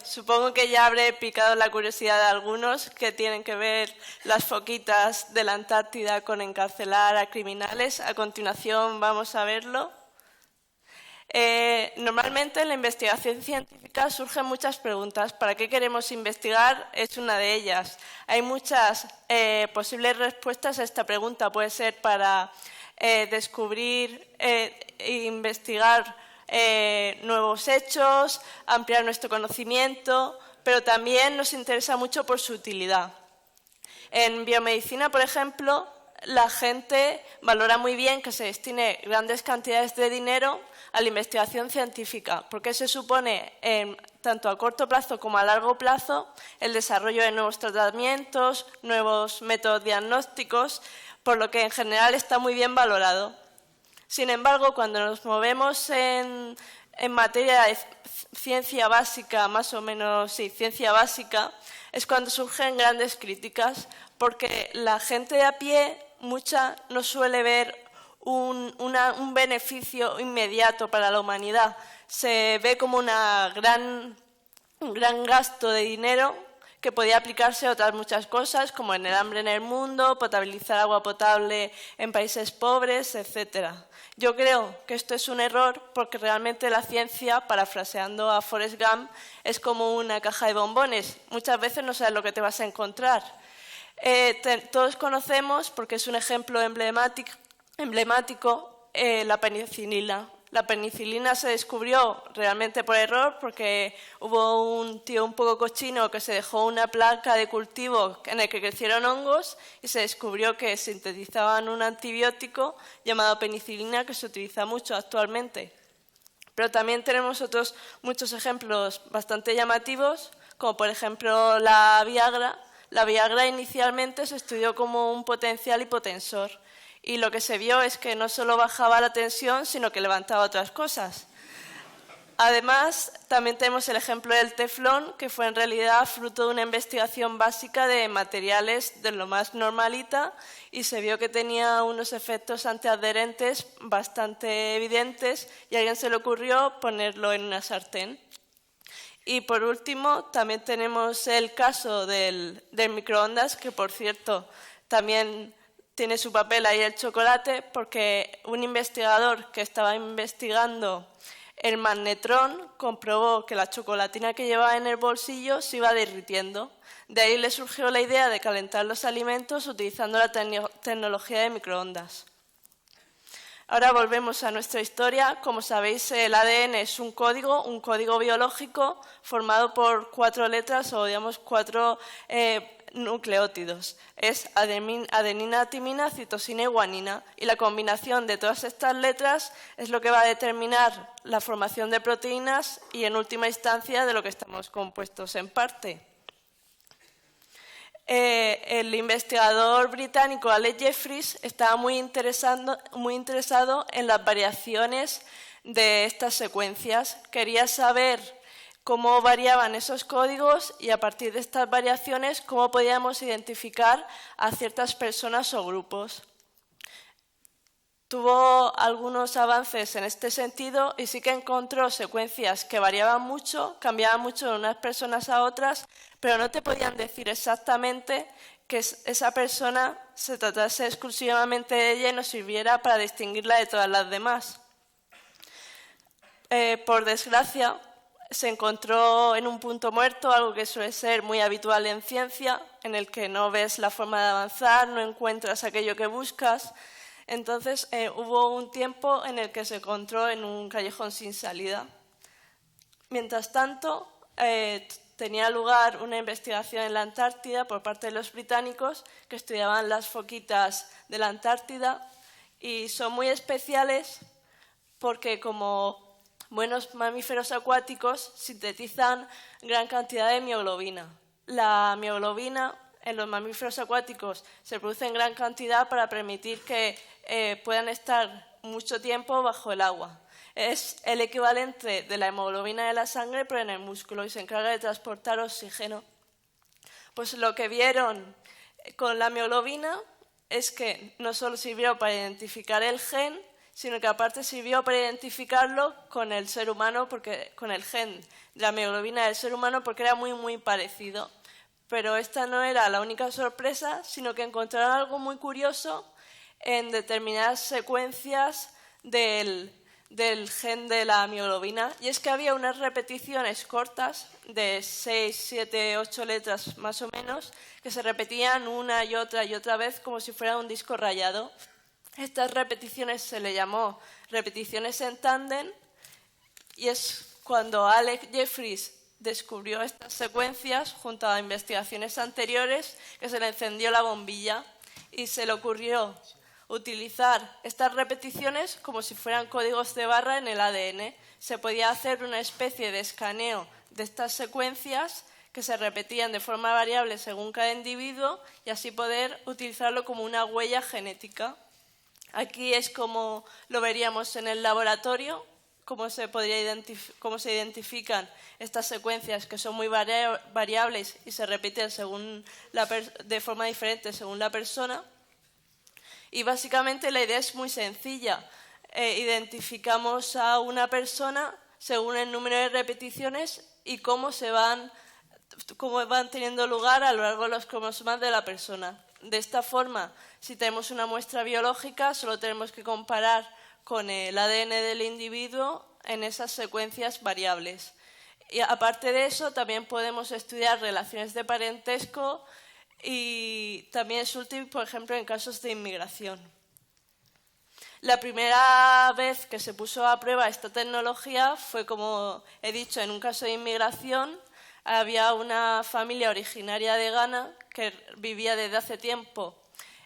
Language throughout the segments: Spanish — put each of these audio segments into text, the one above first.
supongo que ya habré picado la curiosidad de algunos que tienen que ver las foquitas de la Antártida con encarcelar a criminales. A continuación vamos a verlo. Normalmente en la investigación científica surgen muchas preguntas. ¿Para qué queremos investigar? Es una de ellas. Hay muchas posibles respuestas a esta pregunta. Puede ser para descubrir e investigar nuevos hechos, ampliar nuestro conocimiento, pero también nos interesa mucho por su utilidad. En biomedicina, por ejemplo, la gente valora muy bien que se destine grandes cantidades de dinero a la investigación científica, porque se supone, tanto a corto plazo como a largo plazo, el desarrollo de nuevos tratamientos, nuevos métodos diagnósticos, por lo que en general está muy bien valorado. Sin embargo, cuando nos movemos en materia de ciencia básica, más o menos, sí, ciencia básica, es cuando surgen grandes críticas, porque la gente de a pie, mucha, no suele ver un beneficio inmediato para la humanidad. Se ve como un gran gasto de dinero que podía aplicarse a otras muchas cosas, como en el hambre en el mundo, potabilizar agua potable en países pobres, etc. Yo creo que esto es un error porque realmente la ciencia, parafraseando a Forrest Gump, es como una caja de bombones. Muchas veces no sabes lo que te vas a encontrar. Todos conocemos, porque es un ejemplo emblemático, la penicilina. La penicilina se descubrió realmente por error porque hubo un tío un poco cochino que se dejó una placa de cultivo en el que crecieron hongos y se descubrió que sintetizaban un antibiótico llamado penicilina que se utiliza mucho actualmente. Pero también tenemos otros muchos ejemplos bastante llamativos, como por ejemplo la Viagra. La Viagra inicialmente se estudió como un potencial hipotensor. Y lo que se vio es que no solo bajaba la tensión, sino que levantaba otras cosas. Además, también tenemos el ejemplo del teflón, que fue en realidad fruto de una investigación básica de materiales de lo más normalita y se vio que tenía unos efectos antiadherentes bastante evidentes y a alguien se le ocurrió ponerlo en una sartén. Y por último, también tenemos el caso del microondas, que por cierto también tiene su papel ahí el chocolate, porque un investigador que estaba investigando el magnetrón comprobó que la chocolatina que llevaba en el bolsillo se iba derritiendo. De ahí le surgió la idea de calentar los alimentos utilizando la tecnología de microondas. Ahora volvemos a nuestra historia. Como sabéis, el ADN es un código biológico formado por 4 letras o, digamos, 4 nucleótidos. Es adenina, timina, citosina y guanina. Y la combinación de todas estas letras es lo que va a determinar la formación de proteínas y, en última instancia, de lo que estamos compuestos en parte. El investigador británico Alex Jeffreys estaba muy interesado en las variaciones de estas secuencias. Quería saber cómo variaban esos códigos y a partir de estas variaciones cómo podíamos identificar a ciertas personas o grupos. Tuvo algunos avances en este sentido y sí que encontró secuencias que variaban mucho, cambiaban mucho de unas personas a otras, pero no te podían decir exactamente que esa persona se tratase exclusivamente de ella y nos sirviera para distinguirla de todas las demás. Por desgracia, se encontró en un punto muerto, algo que suele ser muy habitual en ciencia, en el que no ves la forma de avanzar, no encuentras aquello que buscas. Entonces hubo un tiempo en el que se encontró en un callejón sin salida. Mientras tanto, tenía lugar una investigación en la Antártida por parte de los británicos que estudiaban las foquitas de la Antártida y son muy especiales porque como buenos mamíferos acuáticos sintetizan gran cantidad de mioglobina. La mioglobina en los mamíferos acuáticos se produce en gran cantidad para permitir que puedan estar mucho tiempo bajo el agua. Es el equivalente de la hemoglobina de la sangre, pero en el músculo, y se encarga de transportar oxígeno. Pues lo que vieron con la mioglobina es que no solo sirvió para identificar el gen, sino que aparte sirvió para identificarlo con el ser humano, con el gen de la mioglobina del ser humano, porque era muy, muy parecido. Pero esta no era la única sorpresa, sino que encontraron algo muy curioso en determinadas secuencias del gen de la mioglobina, y es que había unas repeticiones cortas de 6, 7, 8 letras más o menos, que se repetían una y otra vez como si fuera un disco rayado. Estas repeticiones se le llamó repeticiones en tándem, y es cuando Alex Jeffries descubrió estas secuencias junto a investigaciones anteriores que se le encendió la bombilla y se le ocurrió utilizar estas repeticiones como si fueran códigos de barra en el ADN. Se podía hacer una especie de escaneo de estas secuencias que se repetían de forma variable según cada individuo y así poder utilizarlo como una huella genética. Aquí es como lo veríamos en el laboratorio, cómo se identifican estas secuencias que son muy variables y se repiten de forma diferente según la persona. Y básicamente la idea es muy sencilla. Identificamos a una persona según el número de repeticiones y cómo van teniendo lugar a lo largo de los cromosomas de la persona. De esta forma, si tenemos una muestra biológica, solo tenemos que comparar con el ADN del individuo en esas secuencias variables. Y aparte de eso, también podemos estudiar relaciones de parentesco y también es útil, por ejemplo, en casos de inmigración. La primera vez que se puso a prueba esta tecnología fue, como he dicho, en un caso de inmigración. Había una familia originaria de Ghana que vivía desde hace tiempo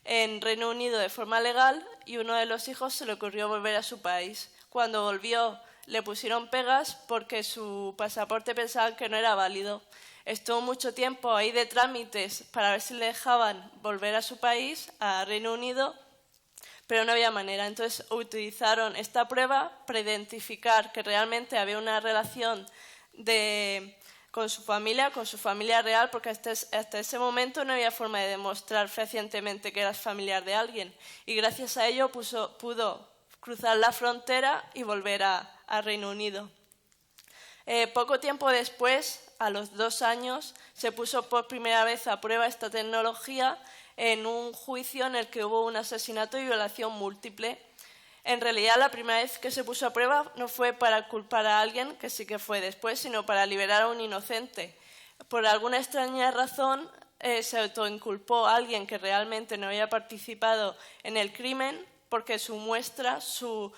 en Reino Unido de forma legal y uno de los hijos se le ocurrió volver a su país. Cuando volvió le pusieron pegas porque su pasaporte pensaban que no era válido. Estuvo mucho tiempo ahí de trámites para ver si le dejaban volver a su país, a Reino Unido, pero no había manera. Entonces utilizaron esta prueba para identificar que realmente había una relación con su familia real, porque hasta ese momento no había forma de demostrar fehacientemente que eras familiar de alguien. Y gracias a ello pudo cruzar la frontera y volver a Reino Unido. Poco tiempo después, a los 2 años, se puso por primera vez a prueba esta tecnología en un juicio en el que hubo un asesinato y violación múltiple. En realidad, la primera vez que se puso a prueba no fue para culpar a alguien, que sí que fue después, sino para liberar a un inocente. Por alguna extraña razón, se autoinculpó a alguien que realmente no había participado en el crimen, porque su muestra, su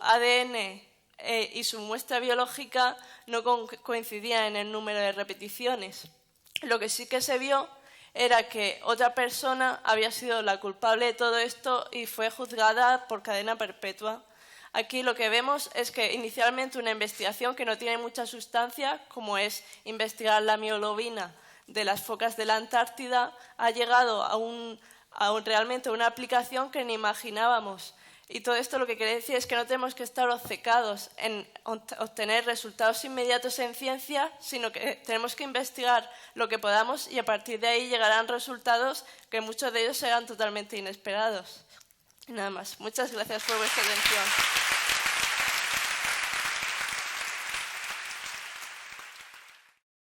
ADN y su muestra biológica no coincidían en el número de repeticiones. Lo que sí que se vio era que otra persona había sido la culpable de todo esto y fue juzgada por cadena perpetua. Aquí lo que vemos es que inicialmente una investigación que no tiene mucha sustancia, como es investigar la mioglobina de las focas de la Antártida, ha llegado a realmente una aplicación que ni imaginábamos. Y todo esto lo que quiere decir es que no tenemos que estar obcecados en obtener resultados inmediatos en ciencia, sino que tenemos que investigar lo que podamos y a partir de ahí llegarán resultados que muchos de ellos serán totalmente inesperados. Y nada más. Muchas gracias por vuestra atención.